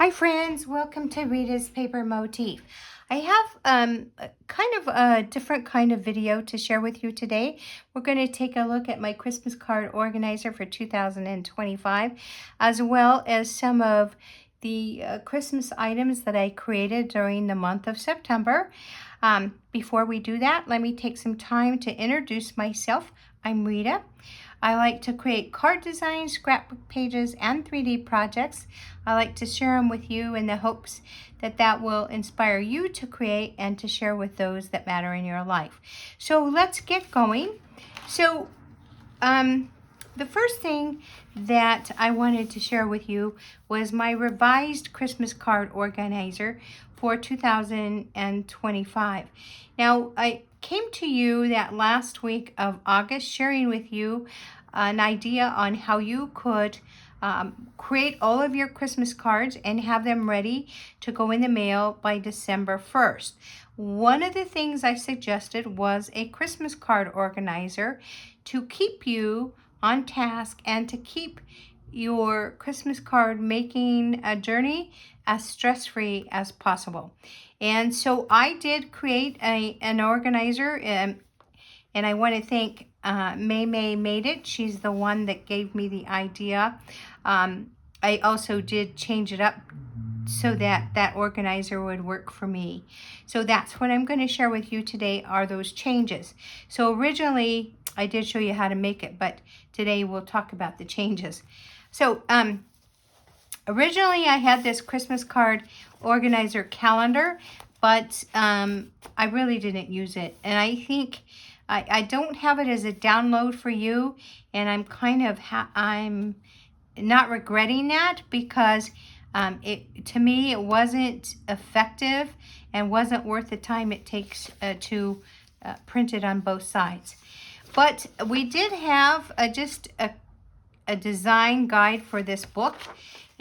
Hi friends, welcome to Rita's Paper Motif. I have kind of a different kind of video to share with you today. We're going to take a look at my Christmas card organizer for 2025, as well as some of the Christmas items that I created during the month of September. Before we do that, let me take some time to introduce myself. I'm Rita. I like to create card designs, scrapbook pages, and 3D projects. I like to share them with you in the hopes that that will inspire you to create and to share with those that matter in your life. So let's get going. So the first thing that I wanted to share with you was my revised Christmas card organizer for 2025. Now, I came to you that last week of August sharing with you an idea on how you could create all of your Christmas cards and have them ready to go in the mail by December 1st. One of the things I suggested was a Christmas card organizer to keep you on task and to keep your Christmas card making a journey as stress-free as possible. And so I did create an organizer, and I want to thank May made it. She's the one that gave me the idea. I also did change it up so that that organizer would work for me. So that's what I'm going to share with you today are those changes. So originally I did show you how to make it, but today we'll talk about the changes. So originally I had this Christmas card organizer calendar, but I really didn't use it. And I think I don't have it as a download for you, and I'm kind of I'm not regretting that because to me it wasn't effective and wasn't worth the time it takes to print it on both sides. But we did have just a design guide for this book.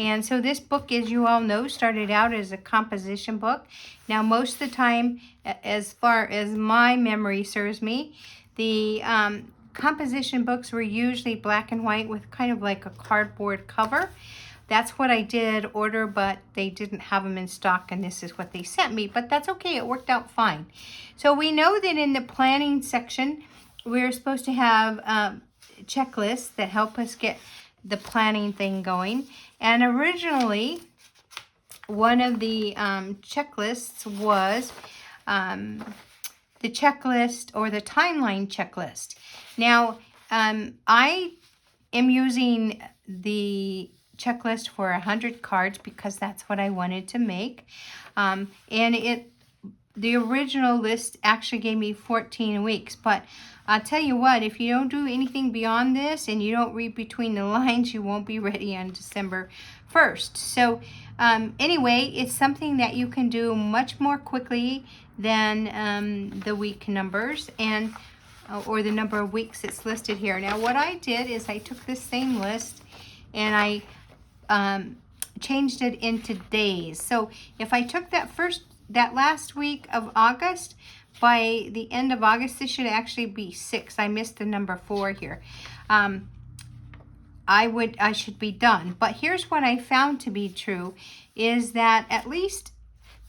And so this book, as you all know, started out as a composition book. Now, most of the time, as far as my memory serves me, the composition books were usually black and white with kind of like a cardboard cover. That's what I did order, but they didn't have them in stock, and this is what they sent me. But that's okay. It worked out fine. So we know that in the planning section, we're supposed to have checklists that help us get the planning thing going. And originally, one of the checklists was the checklist or the timeline checklist. Now, I am using the checklist for 100 cards because that's what I wanted to make. And the original list actually gave me 14 weeks, but I'll tell you what, if you don't do anything beyond this and you don't read between the lines, you won't be ready on December 1st. So anyway, it's something that you can do much more quickly than the week numbers and or the number of weeks it's listed here. Now what I did is I took this same list and I changed it into days. So if I took that last week of August, by the end of August, this should actually be 6. I missed the number 4 here. I should be done. But here's what I found to be true is that at least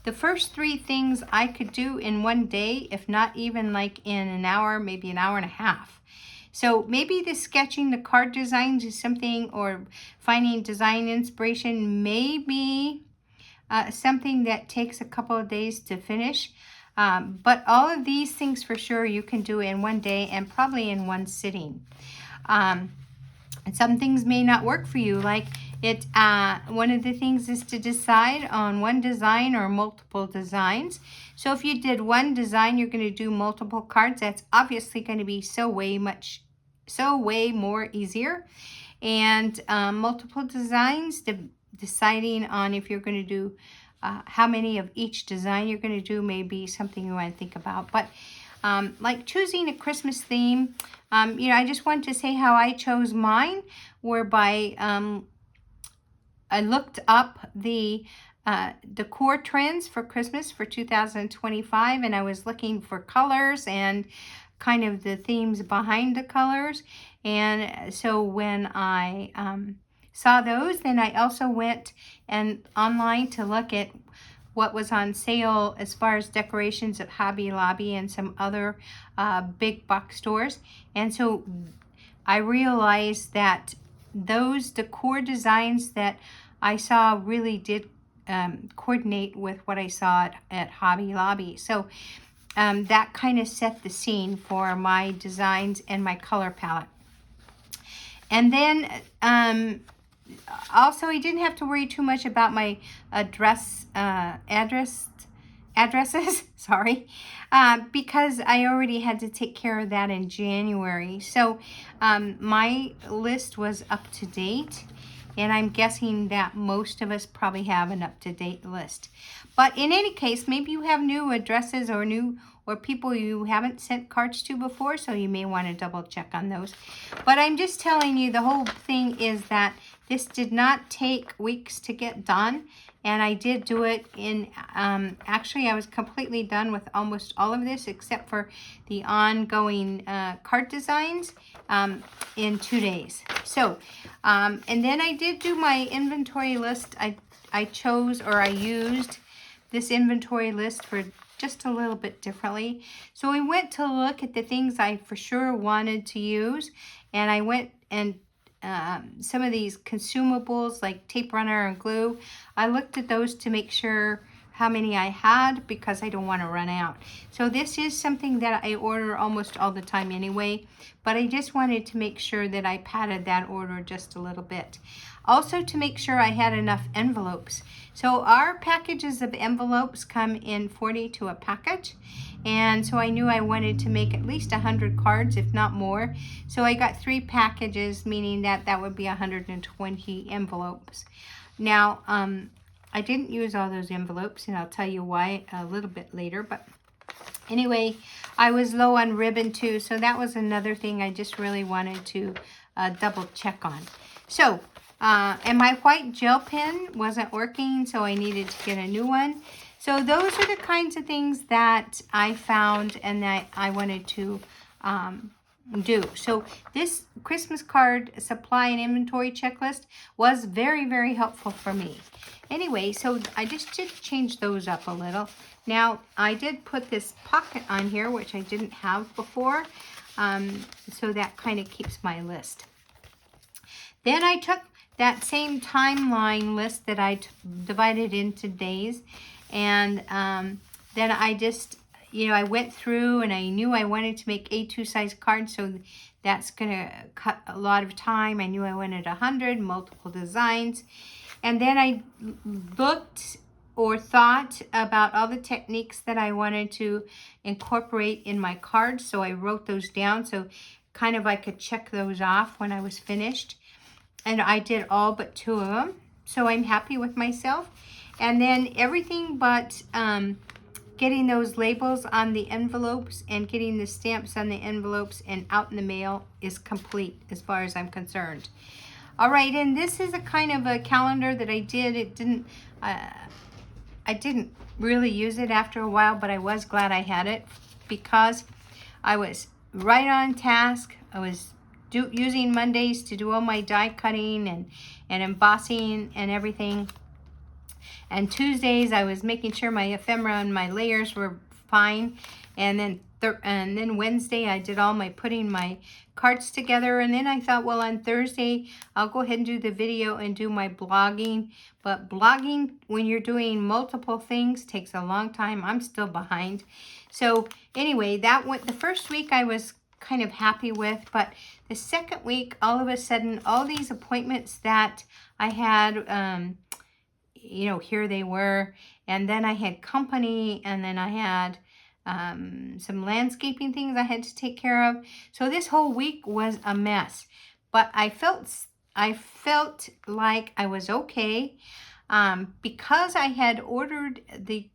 the first 3 things I could do in one day, if not even like in an hour, maybe an hour and a half. So maybe the sketching the card designs is something, or finding design inspiration may be something that takes a couple of days to finish. But all of these things for sure you can do in one day and probably in one sitting. And some things may not work for you, like one of the things is to decide on one design or multiple designs. So if you did one design, you're going to do multiple cards. That's obviously going to be so way more easier. And multiple designs, deciding on if you're going to do how many of each design you're going to do may be something you want to think about. But like choosing a Christmas theme, I just wanted to say how I chose mine, whereby I looked up the decor trends for Christmas for 2025, and I was looking for colors and kind of the themes behind the colors. And so when I saw those, then I also went and online to look at what was on sale as far as decorations at Hobby Lobby and some other big box stores. And so I realized that those decor designs that I saw really did coordinate with what I saw at Hobby Lobby. So that kind of set the scene for my designs and my color palette. And then also, I didn't have to worry too much about my addresses, sorry, because I already had to take care of that in January. So my list was up to date, and I'm guessing that most of us probably have an up-to-date list. But in any case, maybe you have new addresses or people you haven't sent cards to before, so you may want to double check on those. But I'm just telling you, the whole thing is that this did not take weeks to get done, and I did do it in, actually I was completely done with almost all of this except for the ongoing card designs in 2 days. So, and then I did do my inventory list. I chose, or I used this inventory list for just a little bit differently. So we went to look at the things I for sure wanted to use, and I went and some of these consumables like tape runner and glue, I looked at those to make sure how many I had because I don't want to run out. So this is something that I order almost all the time anyway, but I just wanted to make sure that I padded that order just a little bit. Also to make sure I had enough envelopes. So our packages of envelopes come in 40 to a package. And so I knew I wanted to make at least 100 cards, if not more. So I got 3 packages, meaning that that would be 120 envelopes. Now, I didn't use all those envelopes, and I'll tell you why a little bit later. But anyway, I was low on ribbon too, so that was another thing I just really wanted to double check on. So, and my white gel pen wasn't working, so I needed to get a new one. So those are the kinds of things that I found and that I wanted to do. So this Christmas card supply and inventory checklist was very, very helpful for me. Anyway, so I just did change those up a little. Now, I did put this pocket on here, which I didn't have before, so that kind of keeps my list. Then I took that same timeline list that I divided into days, and then I just, I went through and I knew I wanted to make A2 size cards, so that's going to cut a lot of time. I knew I wanted 100, multiple designs. And then I looked or thought about all the techniques that I wanted to incorporate in my cards, so I wrote those down so kind of I could check those off when I was finished. And I did all but 2 of them, so I'm happy with myself. And then everything but getting those labels on the envelopes and getting the stamps on the envelopes and out in the mail is complete as far as I'm concerned. All right, and this is a kind of a calendar that I did. I didn't really use it after a while, but I was glad I had it because I was right on task. I was using Mondays to do all my die cutting and embossing and everything. And Tuesdays I was making sure my ephemera and my layers were fine. And then Wednesday I did all my putting my cards together. And then I thought, well, on Thursday I'll go ahead and do the video and do my blogging. But blogging, when you're doing multiple things, takes a long time. I'm still behind. So anyway, that went the first week I was kind of happy with, but the second week, all of a sudden, all these appointments that I had, here they were, and then I had company, and then I had some landscaping things I had to take care of. So this whole week was a mess, but I felt like I was okay because I had ordered the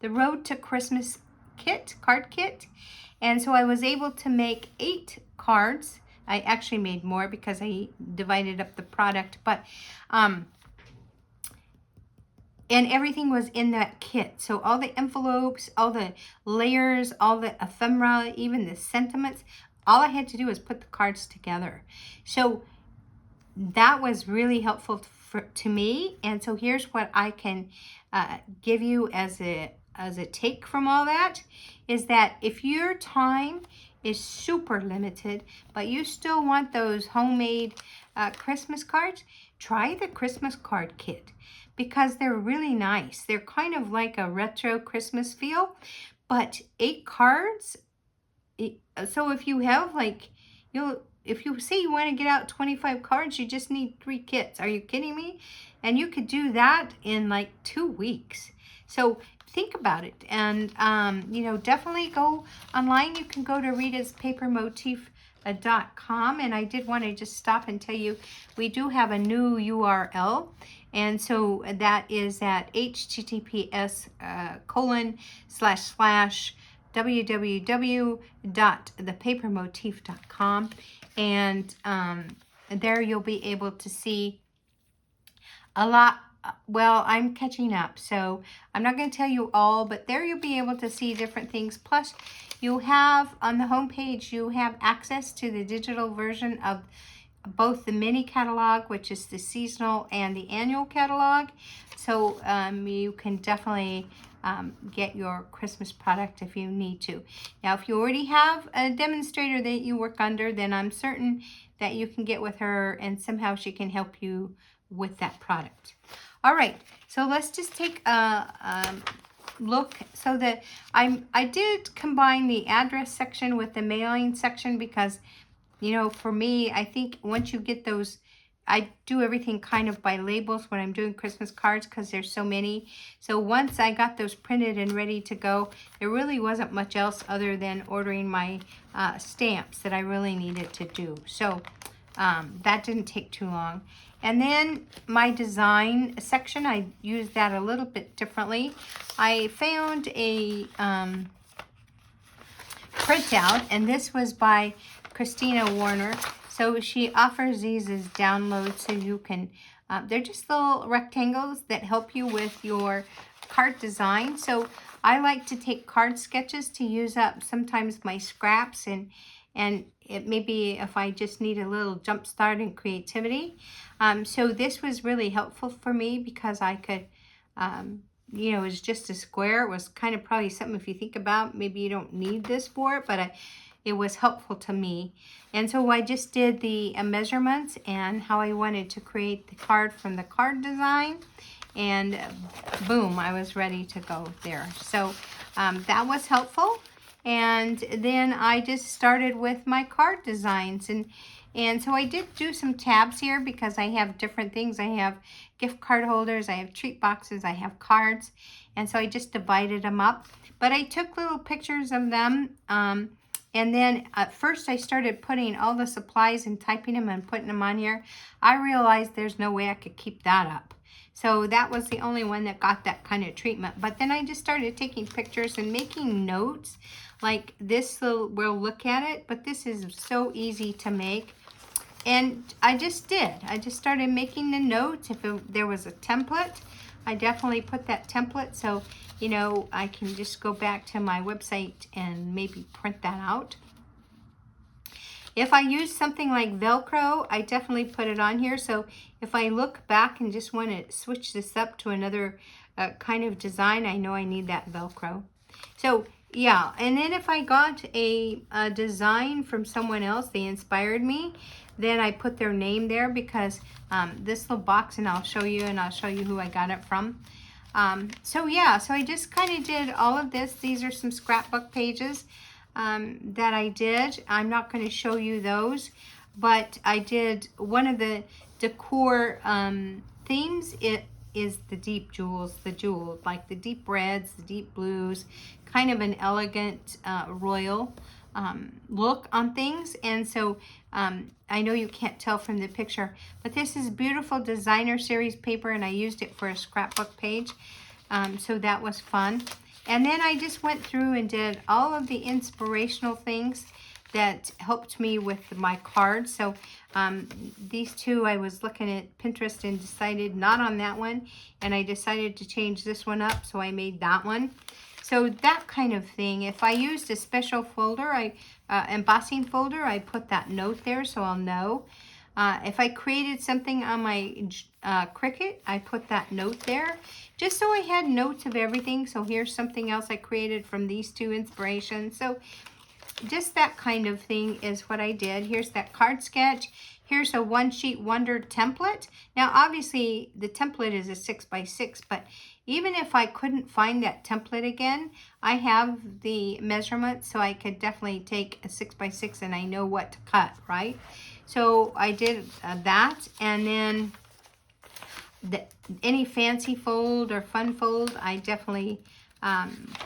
Road to Christmas card kit. And so I was able to make 8 cards. I actually made more because I divided up the product, but and everything was in that kit. So all the envelopes, all the layers, all the ephemera, even the sentiments, all I had to do was put the cards together. So that was really helpful to me. And so here's what I can give you as a take from all that, is that if your time is super limited, but you still want those homemade Christmas cards, try the Christmas card kit, because they're really nice. They're kind of like a retro Christmas feel, but 8 cards. So if you have like, if you say you want to get out 25 cards, you just need 3 kits. Are you kidding me? And you could do that in like 2 weeks. So think about it. And, definitely go online. You can go to ritaspapermotif.com. And I did want to just stop and tell you, we do have a new URL. And so that is at https://www.thepapermotif.com, and there you'll be able to see a lot. Well, I'm catching up, so I'm not going to tell you all, but there you'll be able to see different things. Plus, you have on the home page, you have access to the digital version of both the mini catalog, which is the seasonal, and the annual catalog. So you can definitely get your Christmas product if you need to. Now, if you already have a demonstrator that you work under, then I'm certain that you can get with her and somehow she can help you with that product. All right, so let's just take a look. So that I did combine the address section with the mailing section, because for me, I think once you get those, I do everything kind of by labels when I'm doing Christmas cards, because there's so many. So once I got those printed and ready to go, there really wasn't much else other than ordering my stamps that I really needed to do. So that didn't take too long. And then my design section, I used that a little bit differently. I found a printout, and this was by Christina Warner. So she offers these as downloads, so you can, they're just little rectangles that help you with your card design. So I like to take card sketches to use up sometimes my scraps, and it may be if I just need a little jump start in creativity. So this was really helpful for me, because I could, it was just a square. It was kind of probably something, if you think about, maybe you don't need this for it, but it was helpful to me. And so I just did the measurements and how I wanted to create the card from the card design, and boom, I was ready to go there. So that was helpful. And then I just started with my card designs, and so I did do some tabs here, because I have different things. I have gift card holders, I have treat boxes, I have cards, and so I just divided them up. But I took little pictures of them, and then at first I started putting all the supplies and typing them and putting them on here. I realized there's no way I could keep that up. So that was the only one that got that kind of treatment. But then I just started taking pictures and making notes. Like this, we'll look at it, but this is so easy to make. And I just started making the notes. If there was a template, I definitely put that template. So, I can just go back to my website and maybe print that out. If I use something like Velcro, I definitely put it on here. So if I look back and just want to switch this up to another kind of design, I know I need that Velcro. So yeah, and then if I got a design from someone else, they inspired me, then I put their name there, because this little box, and I'll show you who I got it from. So yeah, so I just kind of did all of this. These are some scrapbook pages that I did. I'm not going to show you those, but I did one of the decor themes. It is the deep jewels, like the deep reds, the deep blues, kind of an elegant royal look on things. And so I know you can't tell from the picture, but this is beautiful designer series paper, and I used it for a scrapbook page. So that was fun. And then I just went through and did all of the inspirational things that helped me with my cards. So these two, I was looking at Pinterest and decided not on that one, and I decided to change this one up, so I made that one. So that kind of thing. If I used a special folder, embossing folder, I put that note there so I'll know. If I created something on my Cricut, I put that note there, just so I had notes of everything. So here's something else I created from these two inspirations. So just that kind of thing is what I did. Here's that card sketch. Here's a one sheet wonder template. Now obviously the template is a 6x6, but even if I couldn't find that template again, I have the measurements, so I could definitely take a 6x6 and I know what to cut, right? So I did that, and then any fancy fold or fun fold, I definitely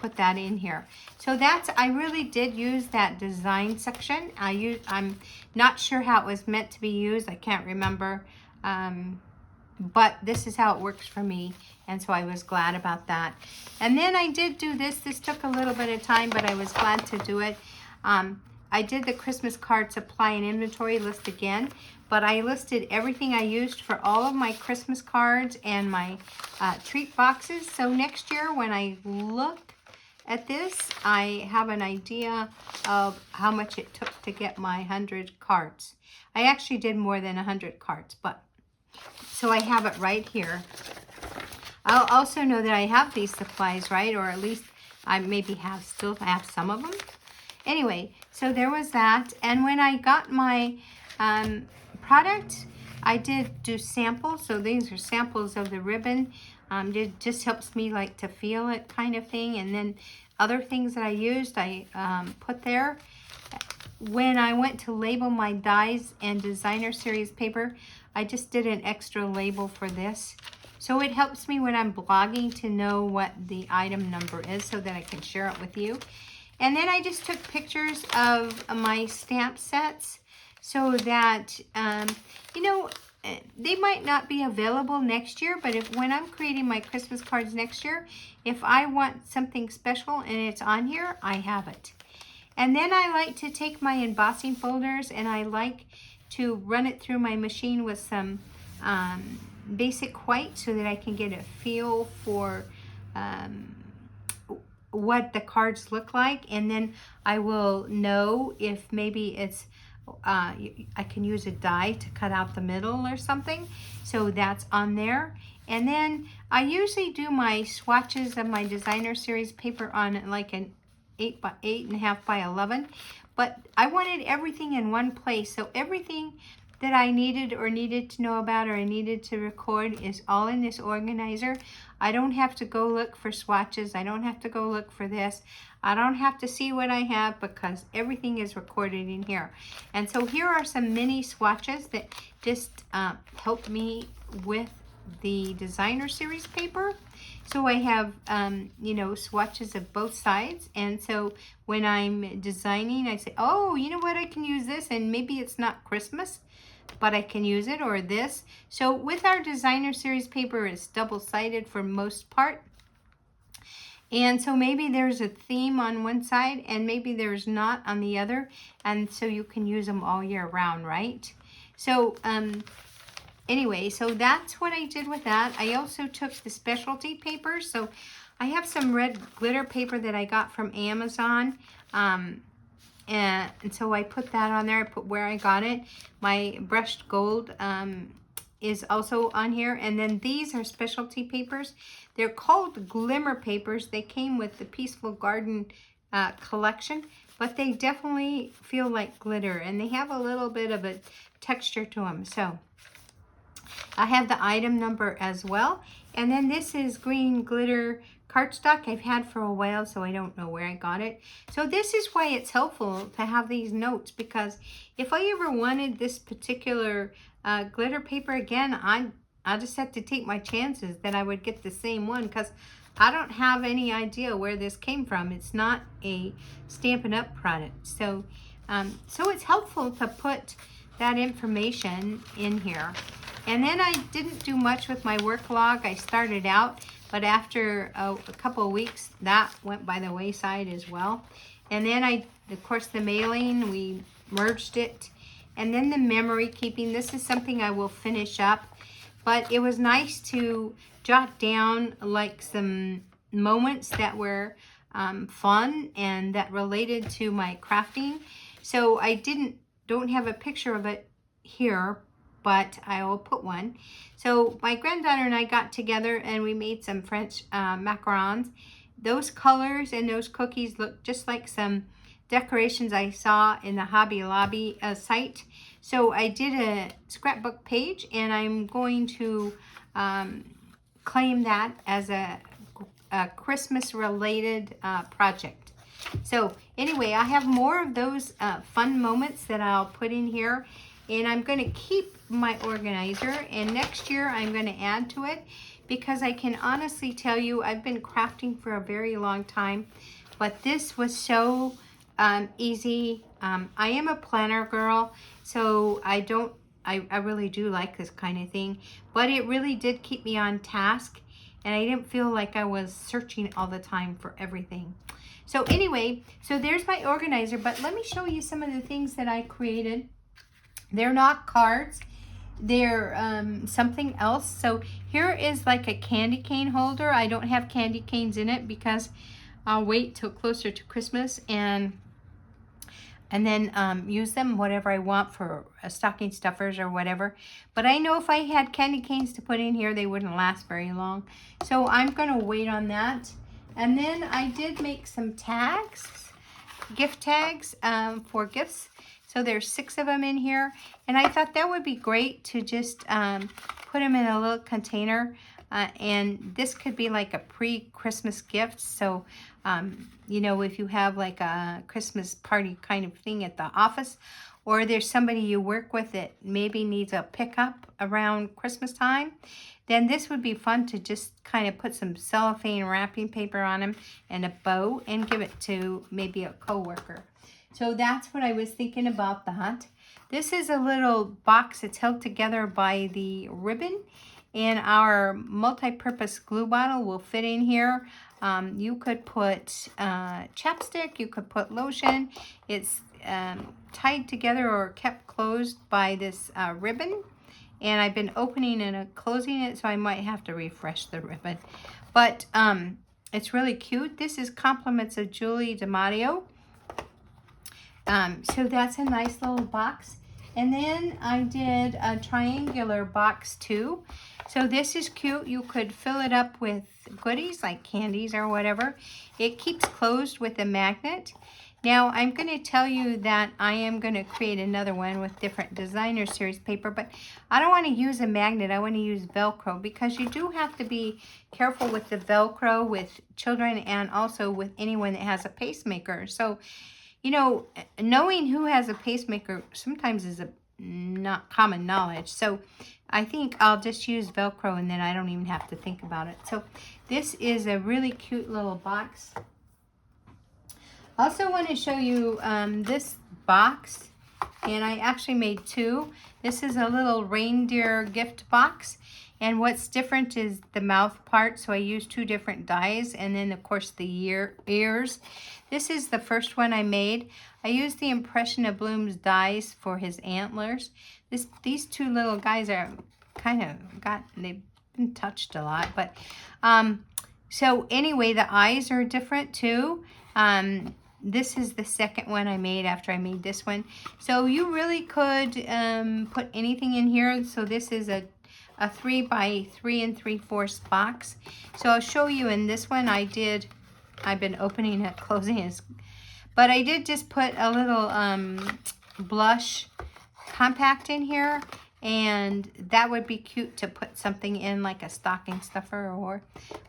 put that in here. So I really did use that design section. I'm not sure how it was meant to be used. I can't remember. But this is how it works for me, and so I was glad about that. And then I did do this. This took a little bit of time, but I was glad to do it. I did the Christmas card supply and inventory list again, but I listed everything I used for all of my Christmas cards and my treat boxes. So next year when I look at this, I have an idea of how much it took to get my 100 cards. I actually did more than 100 cards, but so I have it right here. I'll also know that I have these supplies, right? Or at least I maybe still have some of them. Anyway, so there was that. And when I got my product, I did do samples. So these are samples of the ribbon. It just helps me like to feel it, kind of thing. And then other things that I used, I put there. When I went to label my dies and designer series paper, I just did an extra label for this. So it helps me when I'm blogging to know what the item number is so that I can share it with you. And then I just took pictures of my stamp sets so that, you know, they might not be available next year, but when I'm creating my Christmas cards next year, if I want something special and it's on here, I have it. And then I like to take my embossing folders and I like to run it through my machine with some basic white so that I can get a feel for what the cards look like, and then I will know if maybe it's I can use a die to cut out the middle or something, so that's on there. And then I usually do my swatches of my designer series paper on like an 8.5 by 11, but I wanted everything in one place, so everything that I needed to know about or I needed to record is all in this organizer. I don't have to go look for swatches. I don't have to go look for this. I don't have to see what I have because everything is recorded in here. And so here are some mini swatches that just help me with the designer series paper. So I have, you know, swatches of both sides. And so when I'm designing, I say, oh, you know what, I can use this, and maybe it's not Christmas, but I can use it, or this. So with our designer series paper, it's double-sided for most part. And so maybe there's a theme on one side and maybe there's not on the other. And so you can use them all year round, right? So anyway, so that's what I did with that. I also took the specialty paper. So I have some red glitter paper that I got from Amazon. And so I put that on there. I put where I got it. My brushed gold is also on here. And then these are specialty papers. They're called glimmer papers. They came with the Peaceful Garden collection, but they definitely feel like glitter, and they have a little bit of a texture to them. So I have the item number as well. And then this is green glitter cardstock I've had for a while, so I don't know where I got it. So this is why it's helpful to have these notes, because if I ever wanted this particular glitter paper again, I just have to take my chances that I would get the same one, because I don't have any idea where this came from. It's not a Stampin' Up! Product. So, so it's helpful to put that information in here. And then I didn't do much with my work log. I started out, but after a couple of weeks, that went by the wayside as well. And then of course, the mailing, we merged it. And then the memory keeping, this is something I will finish up. But it was nice to jot down like some moments that were fun and that related to my crafting. So I don't have a picture of it here, but I will put one. So my granddaughter and I got together and we made some French macarons. Those colors and those cookies look just like some decorations I saw in the Hobby Lobby site. So I did a scrapbook page, and I'm going to claim that as a Christmas related project. So anyway, I have more of those fun moments that I'll put in here, and I'm going to keep my organizer, and next year I'm going to add to it, because I can honestly tell you I've been crafting for a very long time, but this was so easy. I am a planner girl, so I really do like this kind of thing, but it really did keep me on task, and I didn't feel like I was searching all the time for everything. So anyway, so there's my organizer, but let me show you some of the things that I created. They're not cards. They're something else. So here is like a candy cane holder. I don't have candy canes in it because I'll wait till closer to Christmas and then use them whatever I want for stocking stuffers or whatever. But I know if I had candy canes to put in here, they wouldn't last very long. So I'm going to wait on that. And then I did make some tags, gift tags for gifts. So there's 6 of them in here. And I thought that would be great to just put them in a little container. And this could be like a pre-Christmas gift. So, you know, if you have like a Christmas party kind of thing at the office, or there's somebody you work with that maybe needs a pickup around Christmas time, then this would be fun to just kind of put some cellophane wrapping paper on them and a bow and give it to maybe a coworker. So that's what I was thinking about that. This is a little box that's held together by the ribbon, and our multi-purpose glue bottle will fit in here. You could put chapstick, you could put lotion. It's tied together or kept closed by this ribbon, and I've been opening and closing it, so I might have to refresh the ribbon. But it's really cute. This is Compliments of Julie DiMatteo. So that's a nice little box. And then I did a triangular box too. So this is cute. You could fill it up with goodies like candies or whatever. It keeps closed with a magnet. Now I'm going to tell you that I am going to create another one with different designer series paper, but I don't want to use a magnet. I want to use Velcro, because you do have to be careful with the Velcro with children and also with anyone that has a pacemaker. So, you know, knowing who has a pacemaker sometimes is not common knowledge. So I think I'll just use Velcro, and then I don't even have to think about it. So this is a really cute little box. Also want to show you this box, and I actually made 2. This is a little reindeer gift box, and what's different is the mouth part, so I used 2 different dies, and then of course the ears. This is the first one I made. I used the Impression of Bloom's dies for his antlers. These 2 little guys are kind of they've been touched a lot, but so anyway, the eyes are different too. This is the second one I made after I made this one. So you really could put anything in here. So this is a 3 by 3 3/4 box. So I'll show you in this one. I've been opening it, closing it, but I did just put a little blush compact in here, and that would be cute to put something in, like a stocking stuffer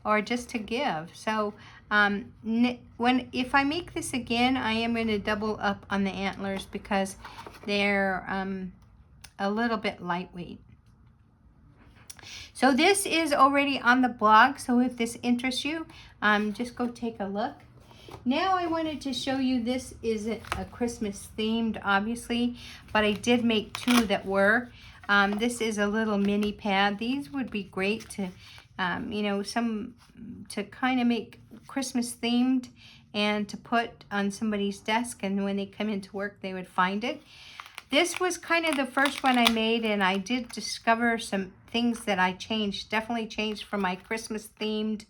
or just to give. So if I make this again, I am going to double up on the antlers because they're a little bit lightweight. So this is already on the blog, so if this interests you, just go take a look. Now I wanted to show you, this isn't a Christmas themed, obviously, but I did make 2 that were. This is a little mini pad. These would be great to, you know, to kind of make Christmas themed and to put on somebody's desk, and when they come into work, they would find it. This was kind of the first one I made, and I did discover some things that I definitely changed from my Christmas themed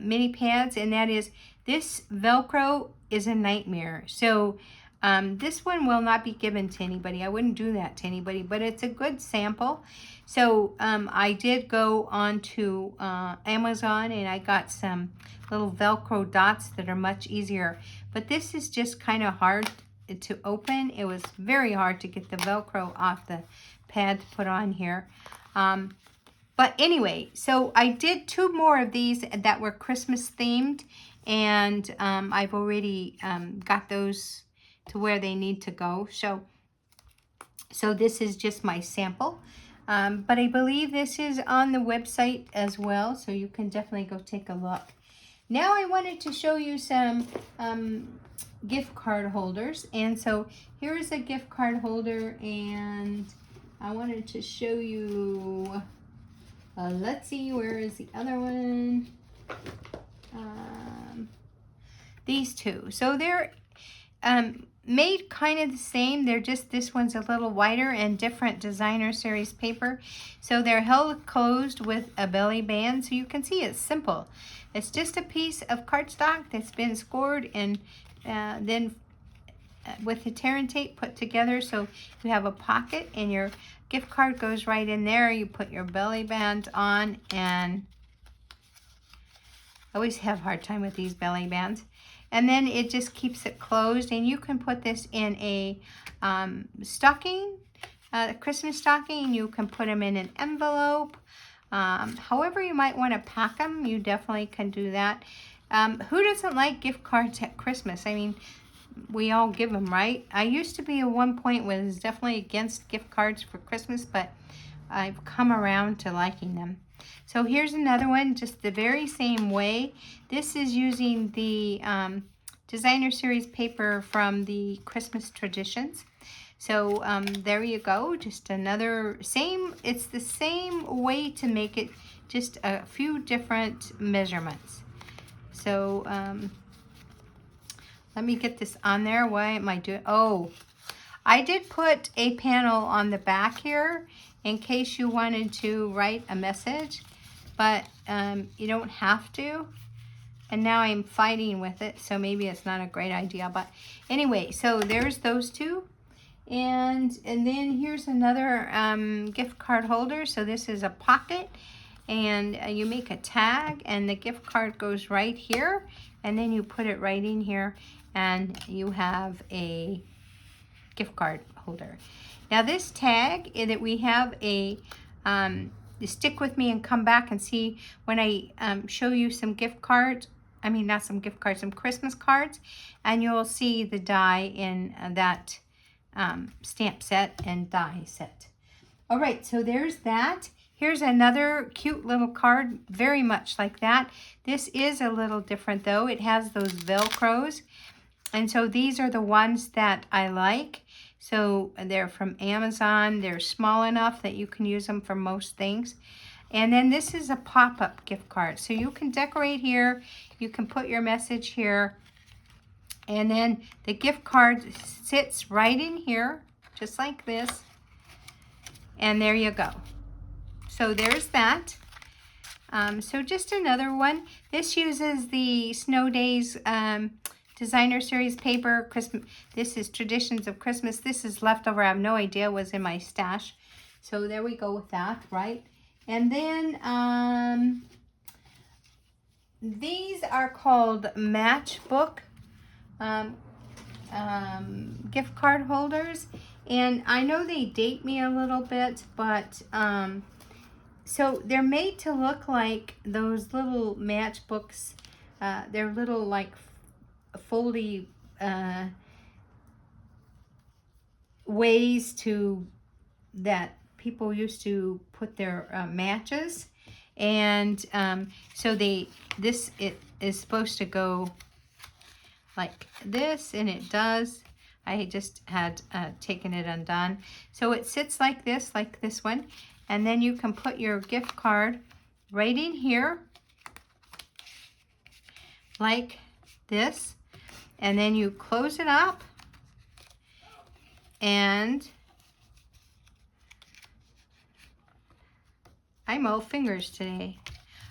mini pads, and that is this Velcro is a nightmare. So This one will not be given to anybody. I wouldn't do that to anybody, but it's a good sample. So I did go on to Amazon and I got some little Velcro dots that are much easier. But this is just kind of hard to open. It was very hard to get the Velcro off the pad to put on here. But anyway, so I did 2 more of these that were Christmas themed, and I've already got those to where they need to go. So this is just my sample. But I believe this is on the website as well, so you can definitely go take a look. Now I wanted to show you some gift card holders. And so here's a gift card holder, and I wanted to show you, let's see, where is the other one? These 2. So they're made kind of the same. They're just, this one's a little wider and different designer series paper. So they're held closed with a belly band, so you can see it's simple. It's just a piece of cardstock that's been scored and then with the tear and tape put together, so you have a pocket and your gift card goes right in there. You put your belly band on, and I always have a hard time with these belly bands. And then it just keeps it closed, and you can put this in a stocking, a Christmas stocking. You can put them in an envelope. However you might want to pack them, you definitely can do that. Who doesn't like gift cards at Christmas? I mean, we all give them, right? I used to be at one point was definitely against gift cards for Christmas, but I've come around to liking them. So here's another one, just the very same way. This is using the designer series paper from the Christmas Traditions. So there you go, just another same, it's the same way to make it, just a few different measurements. So let me get this on there. Why am I doing, oh, I did put a panel on the back here in case you wanted to write a message, but you don't have to. And now I'm fighting with it, so maybe it's not a great idea. But anyway, so there's those 2. And then here's another gift card holder. So this is a pocket, and you make a tag, and the gift card goes right here, and then you put it right in here, and you have a gift card holder. Now this tag that we have a stick with me and come back and see when I show you some gift cards. I mean, not some gift cards, some Christmas cards, and you'll see the die in that stamp set and die set. All right, so there's that. Here's another cute little card, very much like that. This is a little different though. It has those Velcros, and so these are the ones that I like. So they're from Amazon. They're small enough that you can use them for most things. And then this is a pop-up gift card. So you can decorate here. You can put your message here. And then the gift card sits right in here, just like this. And there you go. So there's that. So just another one. This uses the Snow Days designer series paper. Christmas. This is Traditions of Christmas. This is leftover. I have no idea what was in my stash. So there we go with that, right? And then these are called matchbook gift card holders. And I know they date me a little bit, but so they're made to look like those little matchbooks. They're little like foldy ways to that people used to put their matches, and so this is supposed to go like this, and it does. I just had taken it undone, so it sits like this one, and then you can put your gift card right in here like this, and then you close it up, and I'm all fingers today.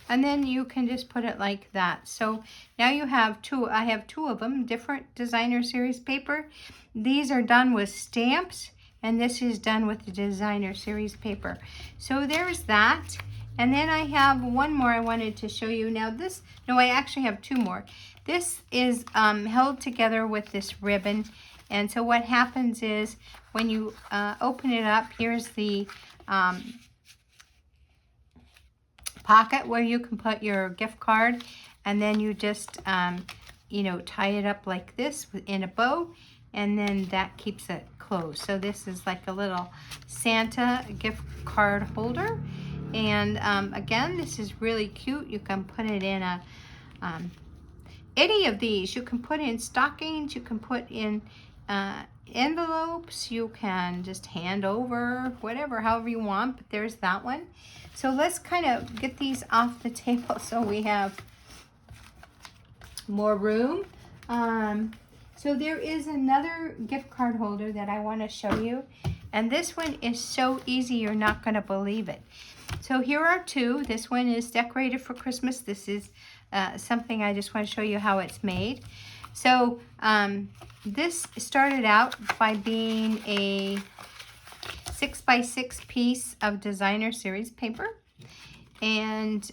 And then you can just put it like that. So now you have two. I have two of them, different designer series paper. These are done with stamps, and this is done with the designer series paper. So there's that. And then I have one more I wanted to show you. Now this, no, I actually have two more. This is held together with this ribbon. And so what happens is when you open it up, here's the pocket where you can put your gift card, and then you just you know, tie it up like this in a bow, and then that keeps it closed. So this is like a little Santa gift card holder. And again, this is really cute. You can put it in a any of these. You can put in stockings, you can put in envelopes, you can just hand over, whatever, however you want. But there's that one. So let's kind of get these off the table so we have more room. So there is another gift card holder that I want to show you, and this one is so easy you're not going to believe it. So here are two. This one is decorated for Christmas. This is something I just want to show you how it's made. So this started out by being a 6x6 piece of designer series paper, and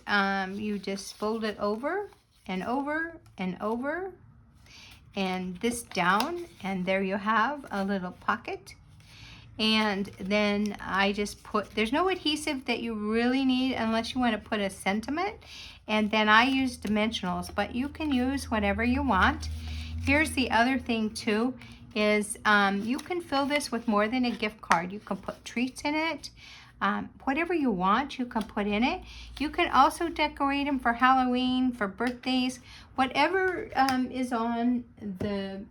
you just fold it over and over and over, and this down, and there you have a little pocket. And then I just put, there's no adhesive that you really need unless you want to put a sentiment. And then I use dimensionals, but you can use whatever you want. Here's the other thing too, is you can fill this with more than a gift card. You can put treats in it. Whatever you want, you can put in it. You can also decorate them for Halloween, for birthdays, whatever is on the,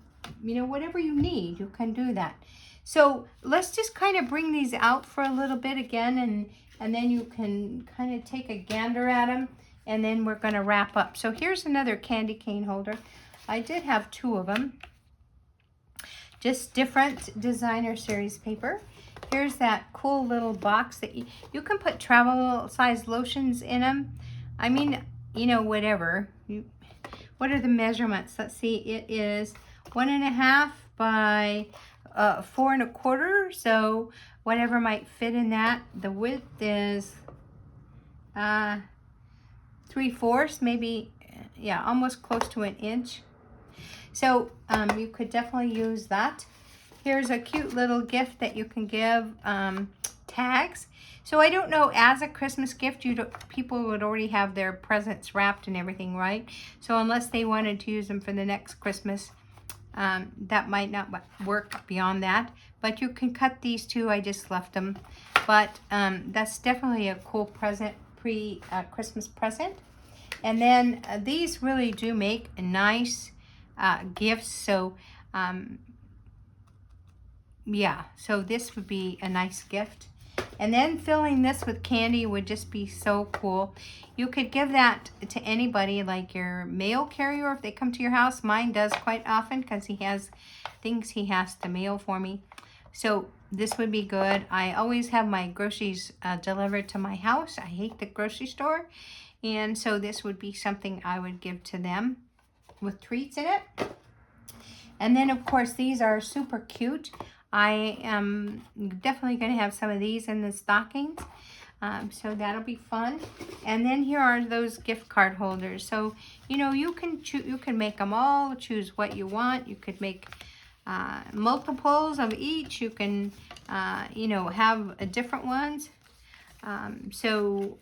you know, whatever you need, you can do that. So let's just kind of bring these out for a little bit again, and then you can kind of take a gander at them, and then we're going to wrap up. So here's another candy cane holder. I did have two of them, just different designer series paper. Here's that cool little box that you can put travel size lotions in them. I mean, you know, whatever. What are the measurements? Let's see, it is 1.5 by 4 1/4, so whatever might fit in that. The width is 3/4, maybe, yeah, almost close to an inch. So you could definitely use that. Here's a cute little gift that you can give, tags. So I don't know, as a Christmas gift, people would already have their presents wrapped and everything, right? So unless they wanted to use them for the next Christmas, that might not work beyond that. But you can cut these two. I just left them. But that's definitely a cool present, Christmas present. And then these really do make nice gifts. So yeah, so this would be a nice gift. And then filling this with candy would just be so cool. You could give that to anybody, like your mail carrier, if they come to your house. Mine does quite often because he has things he has to mail for me. So this would be good. I always have my groceries delivered to my house. I hate the grocery store. And so this would be something I would give to them with treats in it. And then, of course, these are super cute. I am definitely going to have some of these in the stockings. So that'll be fun. And then here are those gift card holders. So, you know, you can make them all, choose what you want. You could make multiples of each. You can, you know, have different ones. So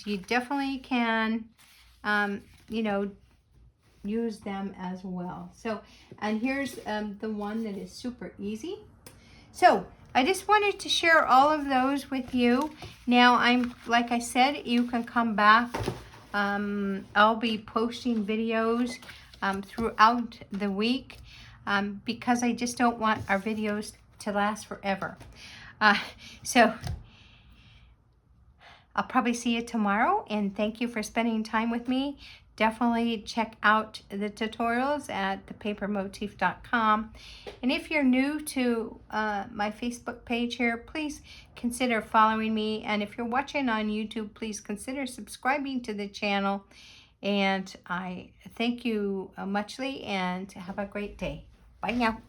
you definitely can, you know, use them as well. So, and here's the one that is super easy. So I just wanted to share all of those with you. Now, like I said, you can come back. I'll be posting videos throughout the week because I just don't want our videos to last forever. So I'll probably see you tomorrow, and thank you for spending time with me. definitely check out the tutorials at thepapermotif.com. And if you're new to my Facebook page here, please consider following me. And if you're watching on YouTube, please consider subscribing to the channel. And I thank you muchly, and have a great day. Bye now.